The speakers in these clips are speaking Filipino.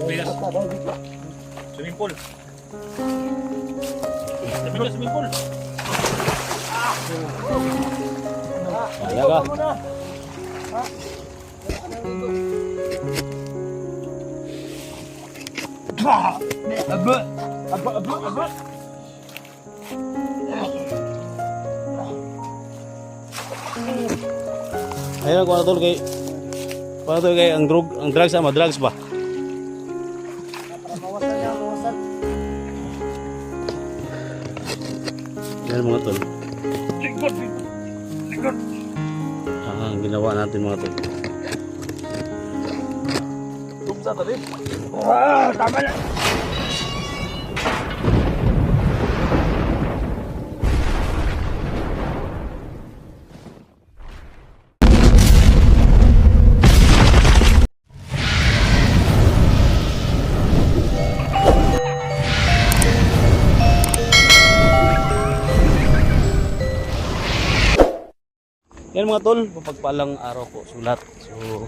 Bigas. Swimming pool. Swimming pool. Ayaga. Aba. Ayun kung ano tol kay ang drugs sama drugs ba? Yan mga tol. Likod. Ang ginawa natin mga tol. Tumsa tadi. Tama na. Yan mga tol, mapagpalang araw po sulat. So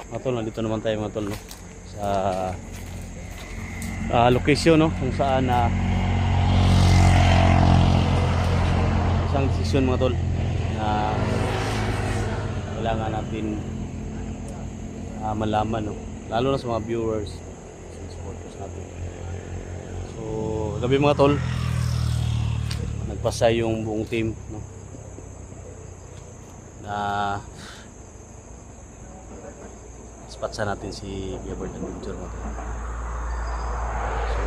mga tol, nandito naman tayo mga tol no? Sa location no? Kung saan isang desisyon mga tol na kailangan natin malaman no? Lalo na sa mga viewers and supporters natin. So gabi mga tol, nagpasa yung buong team no? Na spatsa natin si Biabert Adventure mo. So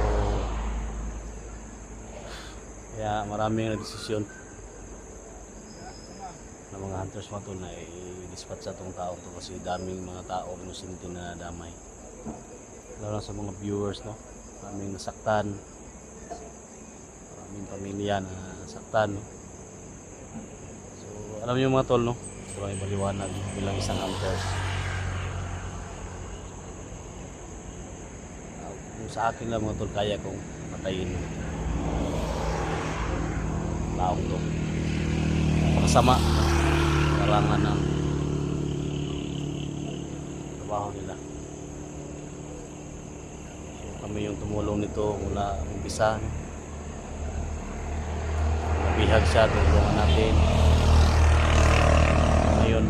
kaya maraming nagdesisyon ng mga hunters mo to na i-dispatch sa itong tao to kasi daming mga tao inosente na damay, lalo na sa mga viewers no, maraming nasaktan, maraming pamilya na nasaktan no? So alam niyo mga tol no, ito ay maliwanag bilang isang hunters. Kung sa akin lang mga tol, kaya kong patayin taong to. Napakasama karangan ng trabaho nila. So kami yung tumulong nito mula umpisa no? Nabihag siya, tulungan natin. Ngayon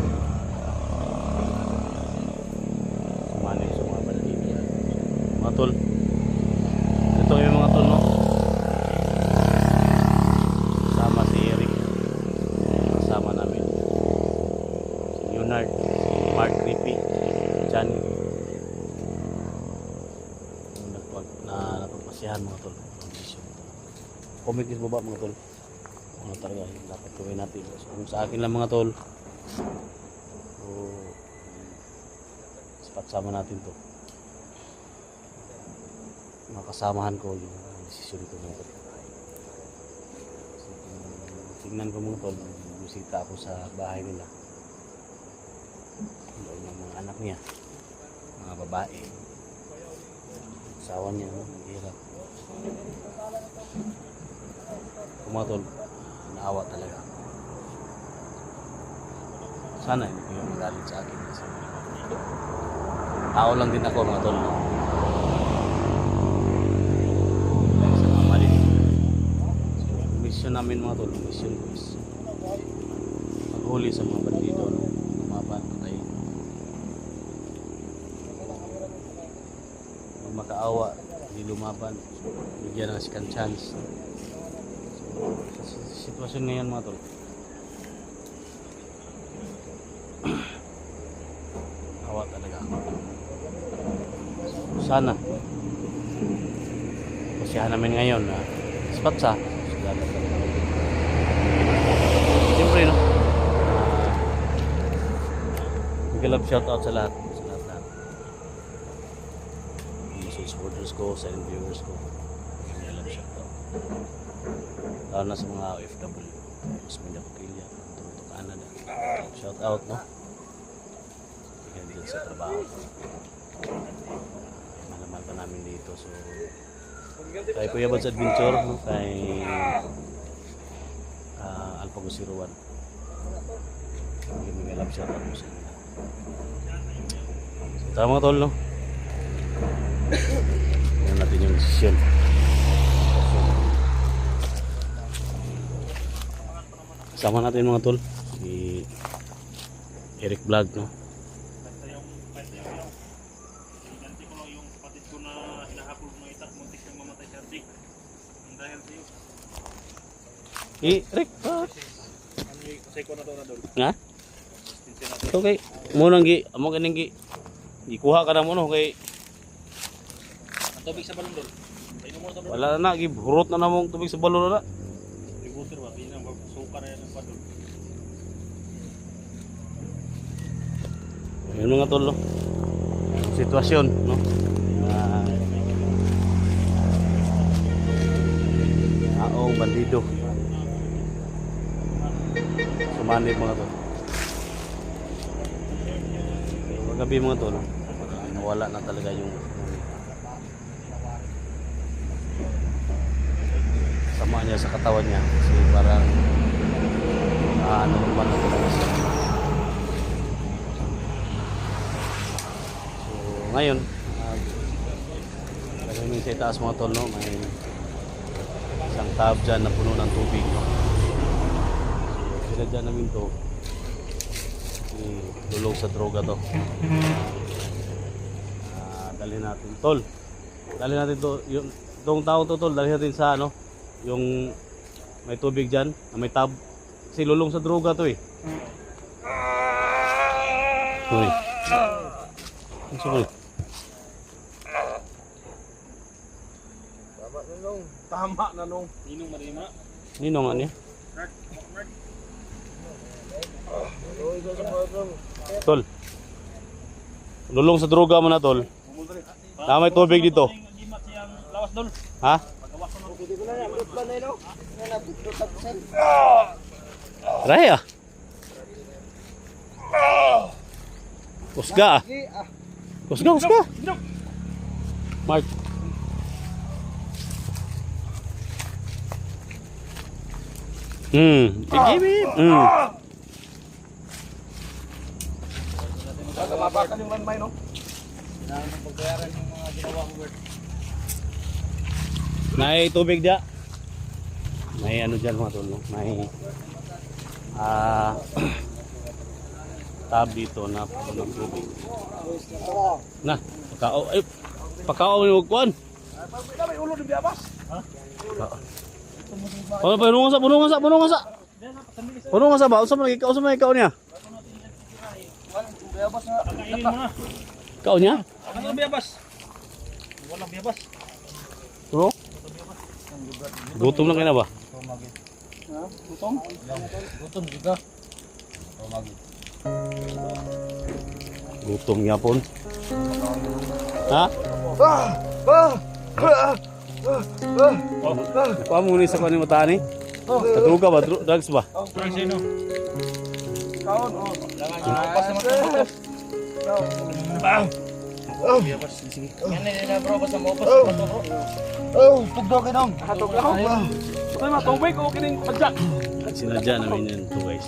sumali sa mga bandito mga tol. Ito yung mga tol no, kasama si Eric, kasama namin si Leonard, si Mark Rippy, si Johnny napagpasihan mga tol. Comment is baba mga tol ano talaga yung dapat gawin natin. So, kung sa akin lang mga tol, so sama natin to, makasamahan ko yung desisyon ko mga tol. So, tingnan ko mga tol, bisita ako sa bahay nila, yung mga anak niya, mga babae, asawa niya no? Hirap mga tol, naawa talaga. Sana hindi ko yung magalit sa akin kasi tao lang din ako mga tol no? Sa mga mali. So mission namin mga tol, mission ko is maghuli sa mga bandido no? Lumaban, patayin. Kung makaawa hindi lumaban, bigyan ng second chance. So sitwasyon ngayon mga tol, awa talaga ako. Sana pasiyahan namin ngayon na spatsa siyempre no, mag-love shoutout sa lahat sa supporters ko, sa viewers ko, mag-love shoutout lalo na sa mga OFW mas mga kapilya Toronto, Canada. Shoutout no, tingnan dito sa trabaho malamal pa namin dito. So kay Kuya Bads Adventure no? Kay Alpago 01 may love shoutout po sa inyo. So tama mga tol no, Tingnan natin yung desisyon. Kasama natin mga tol, si Eric Vlog, no? Ganti ko lang yung kapatid ko na hinahapol ng itak, muntik na mamatay si Ardi. Ang dahil sa iyo. Eric, Ano yung seko na to na doon? nga? Ito kay, munang amo kaning ikuha ka na mo no, kay Ang tubig sa balon doon. Painom mo sa balon. wala na, gihurot na namong tubig sa balon na. Libuter ba? Hindi na magsuka na yan ang balon. Yun mga tol, no? Sitwasyon, no? Taong bandido. Sumanib mga tol. So, magabi mga tol, no? Nawala na talaga yung sama niya sa katawan niya. Kasi parang ano naman na talaga siya. Ngayon, lagay sa itaas mga tol, no? May isang tab dyan na puno ng tubig, no? So, sila dyan namin to lulong sa droga to. Dalhin natin tol, dalhin natin to itong tao to tol, dalhin natin sa ano, yung may tubig dyan na may tab, kasi lulong sa droga to eh. Uy, ang sulit. Tama na nung. Ninong marima. Ninong ano yan? Tol, lulong sa droga mo na tol. May tubig dito. Lawas dol. Ha? Raya. Kusga ah. Kusga. Mark. Igibib. Mabakan yung landmine, no? May tubig dia. May ano dyan mga tol, no? May tab dito na puno ng tubig. Na, pakao mo kuan. May ulo di biabas. Oh, puno nga sa ba? Unsa man ikaw niya? Kainin mo na. Ikaw niya? Walang biabas. Walang biabas. Bro? Gutom lang kaya ba? Gutom? Gutom juga. Gutom niya po. Ha? Nakuha mo ni sa kanin mata ni? Natuga ba? Drugs ba? Parang sino? Kaon, oh. Pas naman ito. Bang! Biabas. Sige. Yan na bro, basta mo pas bro. Oh, pugdo kinong. Hatog lang. Patay mga tubig o kining padyak. Sinadya namin yun to guys.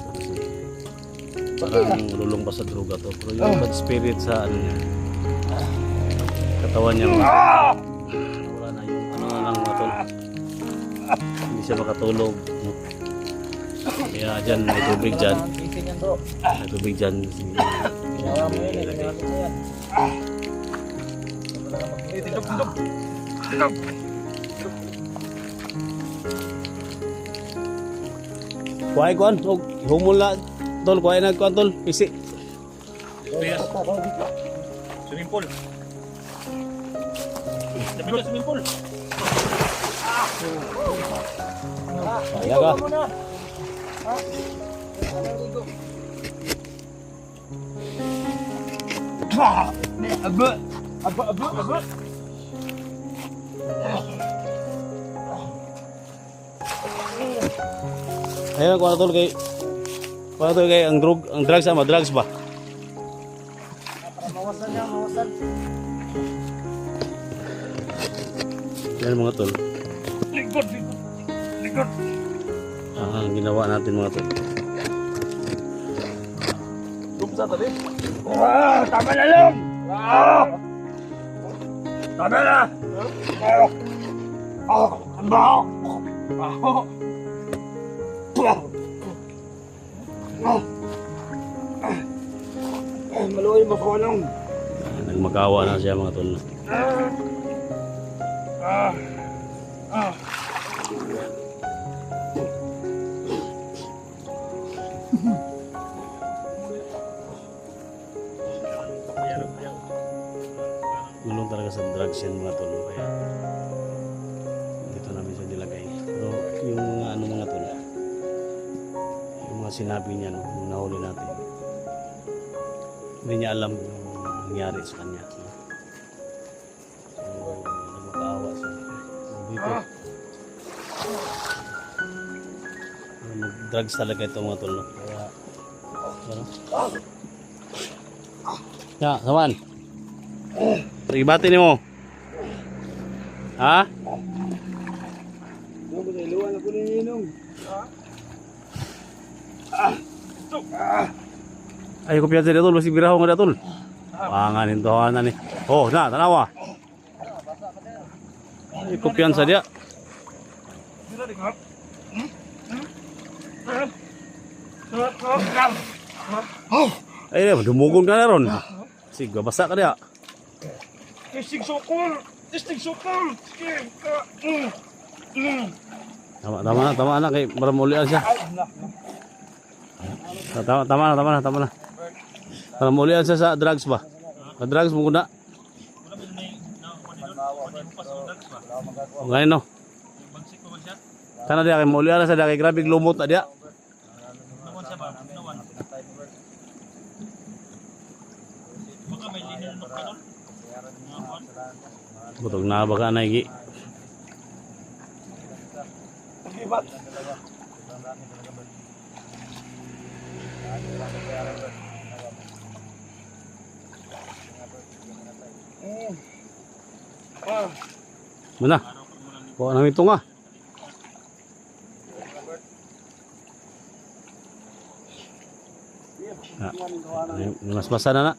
Parang lulong pa sa droga to. Pero yung bad spirit sa ano niya, katawan niya wala na yung ano na lang mga tol. Hindi siya makatulog. No? Kaya dyan may tubig dyan. Isin yan bro. May tubig dyan. Yawa mo yun, ilagay mo yan. Kuhay kuhan. Humul na tol. Kuhay na kuhan tol. Pisi. Swimming pool. Dapat ka swimming pool. Kaya ka. Aba. Ayun kuhan tol kay. Kuhan tol kay ang drugs sama. Drugs ba? Mawasan yan, mawasan. Yan mga tol. Likod. Ang ginawa natin mga tol. Tumsa tadi. Tama na lang. Tama na! Ang baho! Baho! Maluoy mo ko nung. Nagmakawa na siya mga tol. Gulong talaga sa drugs yan mga tol. Kaya dito namin siya nilagay. Pero yung mga ano mga tol, yung mga sinabi niya no, nung nahuli natin, hindi niya alam yung nangyari sa kanya. No? So, nagmakaawa siya. So, dito, mag-drugs talaga ito mga tol. No? Kaya, ano? Ya, saman. Sige, bati ni mo. Ha? Iluwan ako ninong. Ay, ko piyan sa dito, masih biraho nga dito. Panganin to, anan ni. Oh, na, tanawa. Ay, ko piyan sa dia. Ay, dumugong ka na ron. Sige, basa ka dia. Tistig sukol! Tistig sukol! Sige! Tama na kay para maulian siya. Tama na. Para maulian siya sa drugs ba? Sa drugs mo kuna. Ngayon no. Kana dia kay maulian sa dia kay grabe lumot na dia. Butog na baka na igi. Mana? Bawa nang ito nga. Mas-masa na na.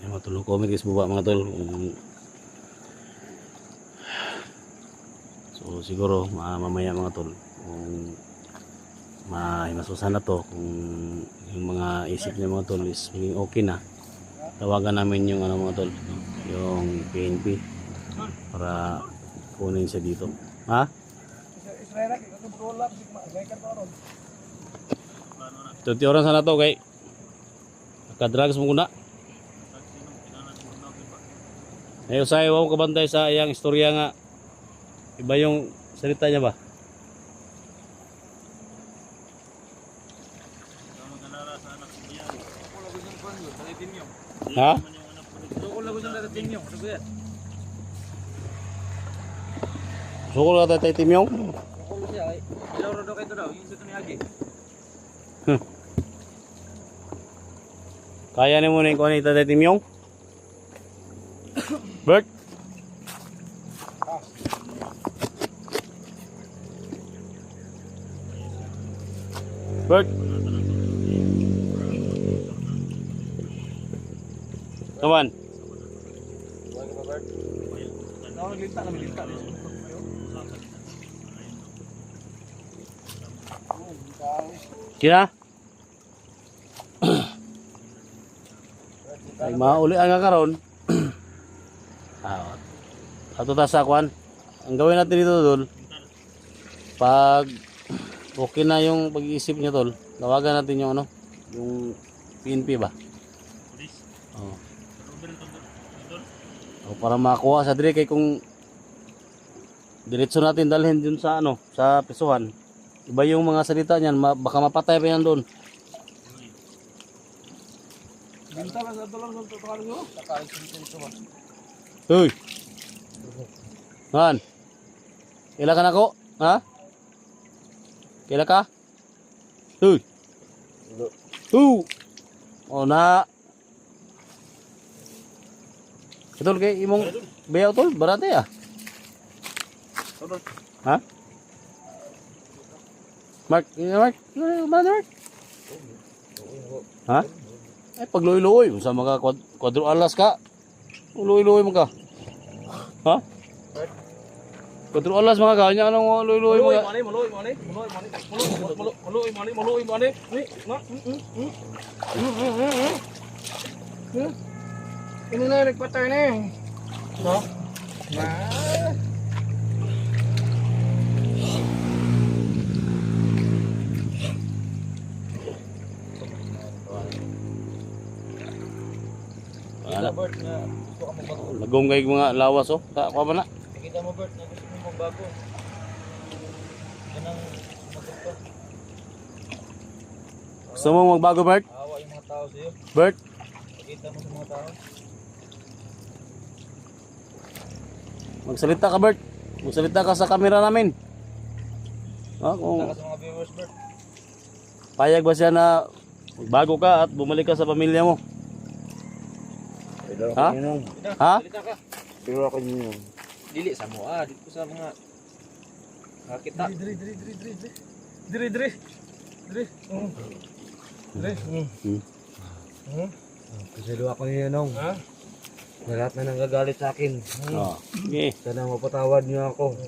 Matulong comment guys baba mga tol. So siguro mamaya mga tol kung masusan na to, kung yung mga isip niya mga tol is maging okay na, tawagan namin yung ano mga tol, yung PNP para kunin siya dito. Ha? Tuti orang sana to kay nagka-drugs mo kuna. Ayaw sa'yo, huwag kabantay sa iyang istorya nga. Iba yung salita niya ba? Ha? Sukol ka tatay Timyong? Kaya ni mo na yung kuha ni tatay Timyong? Bert? Bert? Kawan? Kira? Ay maulian nga karon. Ato ta sa kwan. Ang gawin natin dito tol, pag okay na yung pag-iisip niya tol, tawagan natin yung ano, yung PNP ba? Oh. O para makuha sa dire kay kung diretso natin dalhin dun sa ano, sa pisuhan. Iba yung mga salita niyan, baka mapatay pa yan doon. Uy. Man. Kailan ka na ko? Ha? Kailan ka? Uy. O na. Ito kay imong bayaw tol, barate ah. Ha? Mark, Mark, Mark. Ha? Ay, pag luoy-luoy, sa mga kwadro alas ka. Luoy-luoy mo ka. Ha? Kwadro alas mga ka, nya anong luoy-luoy mo ka? Ini na nagpatay na eh. No? Ma. Wala. Bert, na gusto ka magbago. Lagom kay mga lawas oh. Sa ko ba na? Nakita mo Bert, na gusto mo magbago. Yan ang magbago. Gusto mo magbago, Bert? Awa yung mga tao sa'yo. Bert? Nakita mo sa mga tao. Magsalita ka, Bert. Magsalita ka sa camera namin. Ha? Nakita Kung ka sa mga viewers Bert. payag ba siya na magbago ka at bumalik ka sa pamilya mo? Ha? Ha? Salita ka. Pero ako ninong. Dili sa mo dito sa mga nakita. Diri. Kasi doon ako ninong. Ha? Na lahat na nanggagalit sa akin. Oh. Okay. Sana mapatawad niyo ako.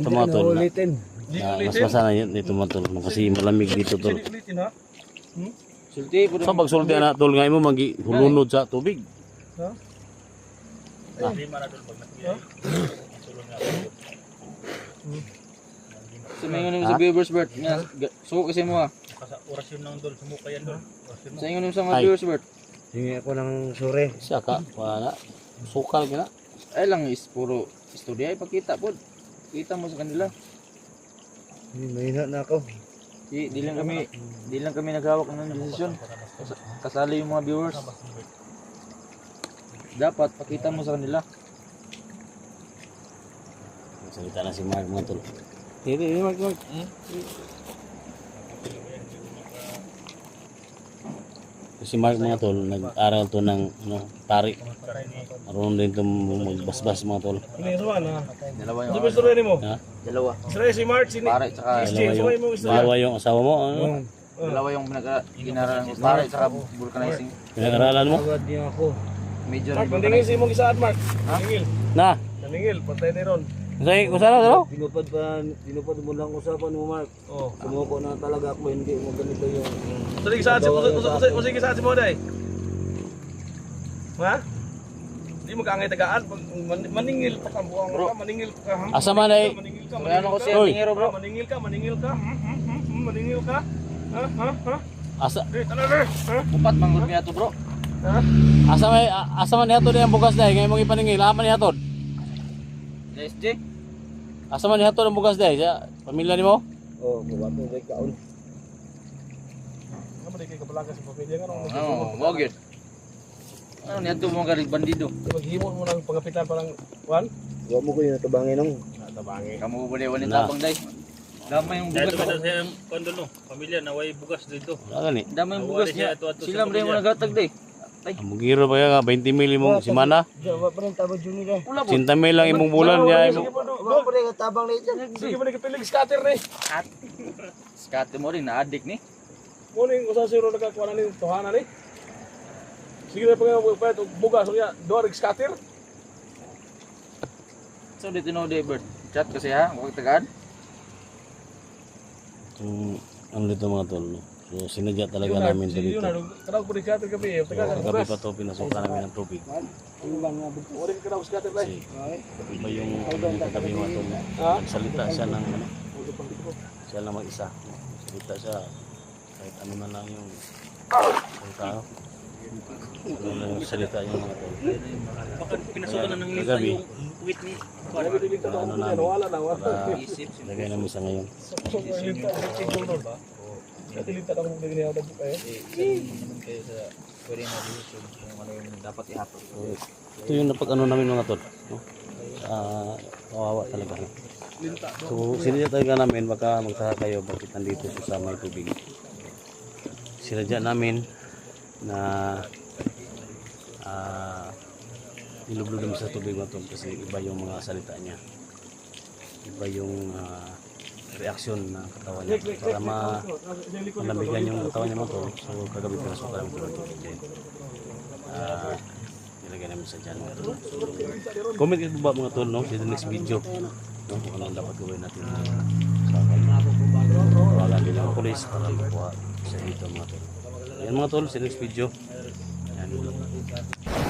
Tumatol na. Ulitin. Mas masana yun dito matol kasi malamig dito tol. Sulti po So pag sulti na tol nga mo magi hulunod sa tubig. Samingon mo sa viewers Bert. Suko kasi mo Orasyon ng dol, sumuka yan dol. Samingon mo sa mga Ay. viewers Bert. Hingi ako ng sure. Siya ka wala sukal gina. Ay lang is puro istorya ipakita po. Kita mo sa kanila. Mahina na ako. Di lang kami naghawak ng desisyon. Kasali yung mga viewers. Dapat pakita mo sa kanila. Salita na si Mark mga tol. Hindi Mark. Si Mark mga tol, nag-aral to ng tari. Marunong din to magbasbas mga tol. Dalawa yung Ha? dalawa. Si Mark, Pare tsaka Dalawa yung asawa mo. Ano? dalawa yung ginaralan ko. Pare tsaka vulcanizing. Pinag-aralan mo? Tawad niyo ako. Major Mark, yung mandingil si vulcanizing. mong isaad, Mark. Mandingil. Na. Mandingil, patay ni Ron. Kung saan na Tinupad mo lang usapan mo, Mark. Oh. Sumuko na talaga ako, hindi mo ganito yung... Sige sa sige sa mo day. Ha? Di mo kaangay tagaan pag maningil pa ka buang ka, maningil pa ka. asa man ay Maningil ka, Ano ko siya Oy. tingero bro? maningil ka. Maningil ka. Ha? asa Talaga. Ha? Upat manggod niya to bro. Ha? asa man nihatod ang bugas dai ngay mong ipaningil aman nihatod. SJ. Asa man nihatod ang bugas dai sa pamilya nimo? Oh, buwat mo kay kaon. Ano di kay kabalaga sa pamilya nga nung Oh, mo gyud. Ano niya to mga galit bandido? maghimo mo ng pangapitan parang wan. Huwag mo ko yung natabangin nung. Tabangi. Kamu boleh wala Na. tabang day. Damay yung Dahil bugas. ito sa kondol no, pamilya na way bugas dito. Wala gani. Damay yung bugas niya. Sila mo mo nagatag day. Ang giro ba nga 20 mil imong simana? Diyan, pa rin tabang Juni na. Pula po. 50 mil lang imong bulan niya imong Huwag pa rin tabang na dyan. Sige mo nagpilig scatter ni. Skate mo rin na addict ni. Kuning usa siro nakakuha na ni tuhana ni. Sige na pag bugas niya, do scatter. So dito no day bird. Chat kasi ha, huwag tagaan. ano dito mga tol. No? So sinadya talaga namin to dito. Kadang ko scatter gabi, taga Kagabi pa to pinasukan namin ng tubig. Ori kadang scatter Kasi iba yung kagabi mga tol. Nagsalita siya ng ano. Siya lang mag-isa. Salita siya kahit ano na lang yung salita. Ano na yung salita yung mga tol. Baka pinasukan na ng lista Kagabi. yung puwit ni Ano namin. wala na wala. Para Isip. lagay namin sa ngayon. Katilita ka mong ganyan ako kayo. Naman kayo sa pwede na decision kung ano yung dapat ihapon. Ito yung napag-ano namin mga tol. No? Kawawa talaga. No? So sinadya talaga namin baka magtaka kayo bakit nandito siya sa may tubig. Sinadya namin na nilublog namin sa tubig mga tol kasi iba yung mga salita niya. Iba yung reaksyon ng katawan niya para malamigan yung katawan niya mga tol. So kagabi pinasok namin ito ng tubig din. Nilagay namin sa dyan mga tol. Comment kayo ba mga tol, no? Sa next video, no? Kung ano ang dapat gawin natin tawagan din ng polis para makuha sa dito mga tol. Yan mga tol, sa next video. Yan.